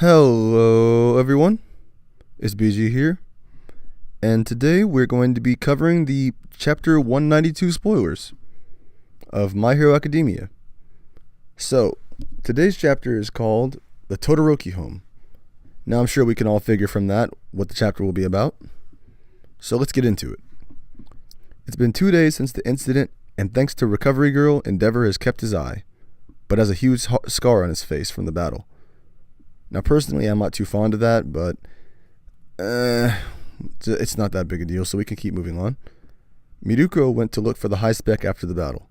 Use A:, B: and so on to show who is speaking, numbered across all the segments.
A: Hello, everyone. It's BG here, and today we're going to be covering the Chapter 192 spoilers of My Hero Academia. So, today's chapter is called The Todoroki Home. Now, I'm sure we can all figure from that what the chapter will be about. So, let's get into it. It's been 2 days since the incident, and thanks to Recovery Girl, Endeavor has kept his eye, but has a huge scar on his face from the battle. Now, personally, I'm not too fond of that, but it's not that big a deal, so we can keep moving on. Miruko went to look for the high spec after the battle.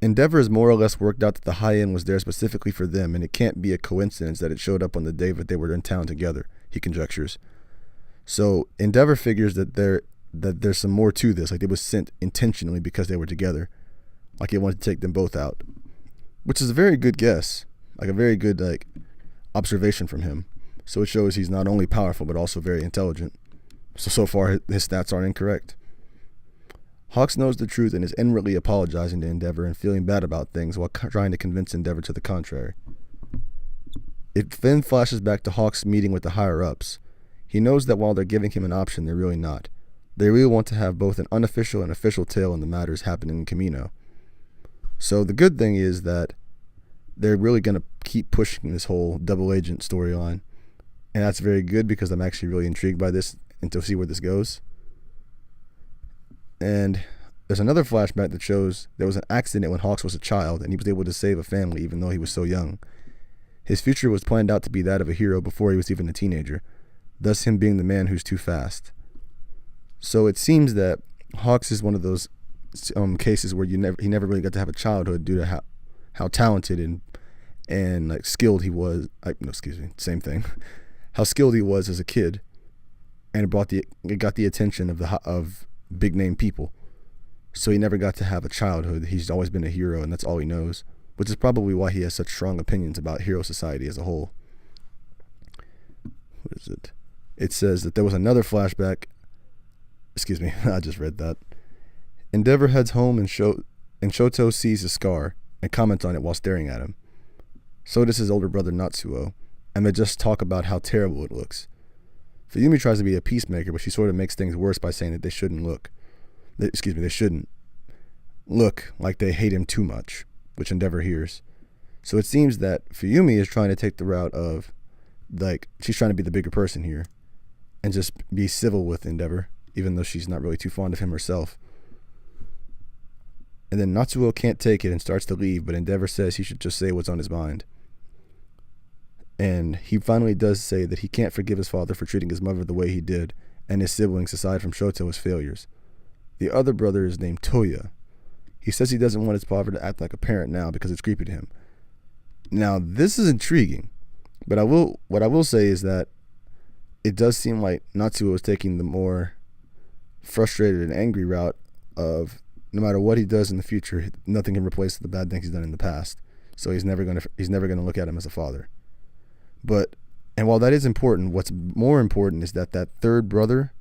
A: Endeavor has more or less worked out that the high-end was there specifically for them, and it can't be a coincidence that it showed up on the day that they were in town together, he conjectures. So, Endeavor figures that there's some more to this, like it was sent intentionally because they were together, like it wanted to take them both out, which is a very good guess, like a very good, observation from him. So it shows he's not only powerful but also very intelligent. So far his stats aren't incorrect. Hawks knows the truth and is inwardly apologizing to Endeavor and feeling bad about things while trying to convince Endeavor to the contrary. It then flashes back to Hawks' meeting with the higher-ups. He knows that while they're giving him an option, they're really not. They really want to have both an unofficial and official tale in the matters happening in Kamino. So the good thing is that they're really going to keep pushing this whole double agent storyline. And that's very good because I'm actually really intrigued by this and to see where this goes. And there's another flashback that shows there was an accident when Hawks was a child and he was able to save a family even though he was so young. His future was planned out to be that of a hero before he was even a teenager, thus him being the man who's too fast. So it seems that Hawks is one of those cases where he never really got to have a childhood due to how talented and skilled he was. Same thing. How skilled he was as a kid, and it got the attention of big name people. So he never got to have a childhood. He's always been a hero, and that's all he knows, which is probably why he has such strong opinions about hero society as a whole. What is it? It says that there was another flashback. Excuse me, I just read that. Endeavor heads home and Shoto sees a scar and comments on it while staring at him. So does his older brother Natsuo, and they just talk about how terrible it looks. Fuyumi tries to be a peacemaker, but she sort of makes things worse by saying that they shouldn't look like they hate him too much, which Endeavor hears. So it seems that Fuyumi is trying to take the route of, she's trying to be the bigger person here and just be civil with Endeavor, even though she's not really too fond of him herself. And then Natsuo can't take it and starts to leave, but Endeavor says he should just say what's on his mind. And he finally does say that he can't forgive his father for treating his mother the way he did, and his siblings, aside from Shoto, as failures. The other brother is named Toya. He says he doesn't want his father to act like a parent now because it's creepy to him. Now, this is intriguing, but what I will say is that it does seem like Natsuo is taking the more frustrated and angry route of no matter what he does in the future, nothing can replace the bad things he's done in the past. So he's never going to look at him as a father. And while that is important, what's more important is that third brother,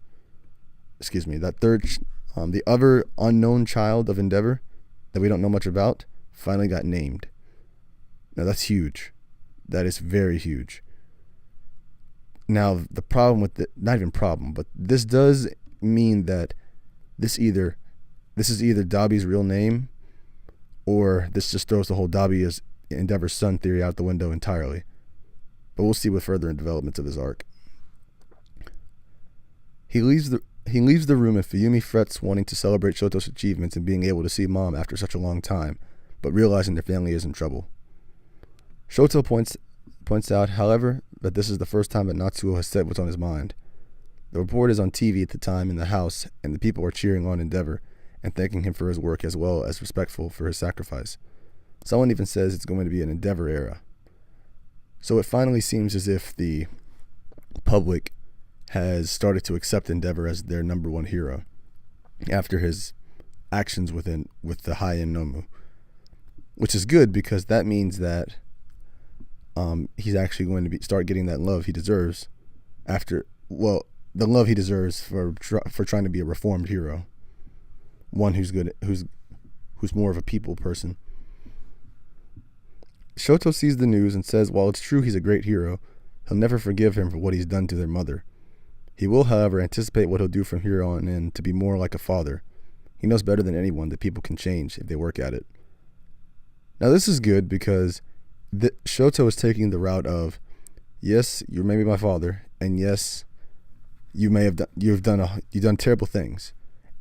A: the other unknown child of Endeavor that we don't know much about, finally got named. Now that's huge. That is very huge. Now the problem with not even problem, but this does mean that this is either Dabi's real name, or this just throws the whole Dabi as Endeavor's son theory out the window entirely. But we'll see with further developments of his arc. He leaves the room and Fuyumi frets, wanting to celebrate Shoto's achievements and being able to see Mom after such a long time, but realizing their family is in trouble. Shoto points out, however, that this is the first time that Natsuo has said what's on his mind. The report is on TV at the time in the house, and the people are cheering on Endeavor and thanking him for his work as well as respectful for his sacrifice. Someone even says it's going to be an Endeavor era. So it finally seems as if the public has started to accept Endeavor as their number one hero after his actions with the high-end Nomu, which is good because that means that he's actually going to start getting that love he deserves the love he deserves for trying to be a reformed hero, one who's good, who's more of a people person. Shoto sees the news and says while it's true he's a great hero, He'll never forgive him for what he's done to their mother. He will, however, anticipate what he'll do from here on in to be more like a father. He knows better than anyone that people can change if they work at it. Now this is good because Shoto is taking the route of, yes, you're maybe my father, and yes, you've done terrible things,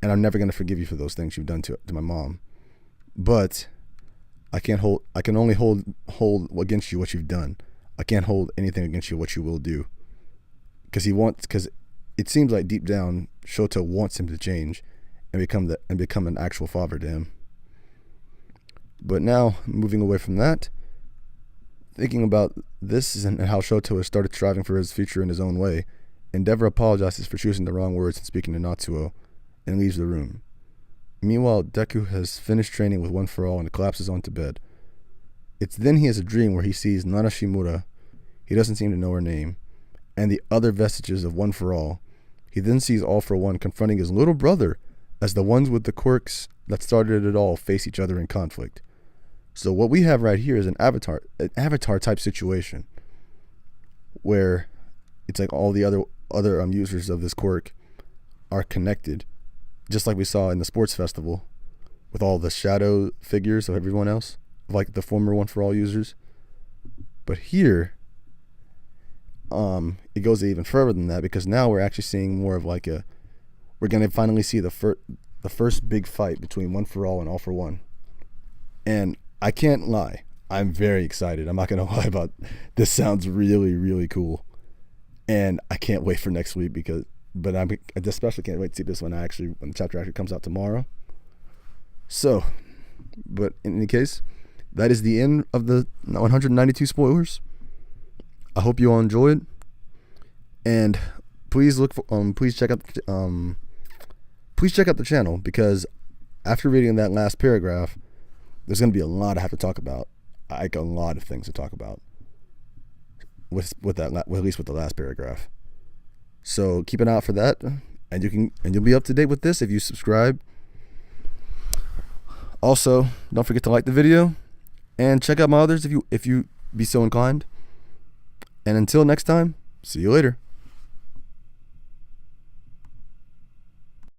A: and I'm never going to forgive you for those things you've done to my mom. But I can only hold against you what you've done. I can't hold anything against you what you will do. Because it seems like deep down Shoto wants him to change and become an actual father to him. But now, moving away from that, thinking about this and how Shoto has started striving for his future in his own way, Endeavor apologizes for choosing the wrong words and speaking to Natsuo, and leaves the room. Meanwhile, Deku has finished training with One For All and collapses onto bed. It's then he has a dream where he sees Nana Shimura, he doesn't seem to know her name, and the other vestiges of One For All. He then sees All For One confronting his little brother as the ones with the quirks that started it all face each other in conflict. So what we have right here is an avatar type situation where it's like all the other users of this quirk are connected, just like we saw in the sports festival with all the shadow figures of everyone else, like the former One For All users. But here, it goes even further than that, because now we're actually seeing more of like we're going to finally see the first big fight between One For All and All For One. And I can't lie, I'm very excited. I'm not going to lie about this. Sounds really, really cool. And I can't wait for next week but I especially can't wait to see this when the chapter actually comes out tomorrow. So, but in any case, that is the end of the 192 spoilers. I hope you all enjoyed, and please check out the channel, because after reading that last paragraph, there's going to be a lot I have to talk about. Like a lot of things to talk about with at least with the last paragraph. So keep an eye out for that, and you'll be up to date with this if you subscribe. Also, don't forget to like the video and check out my others if you be so inclined. And until next time, see you later.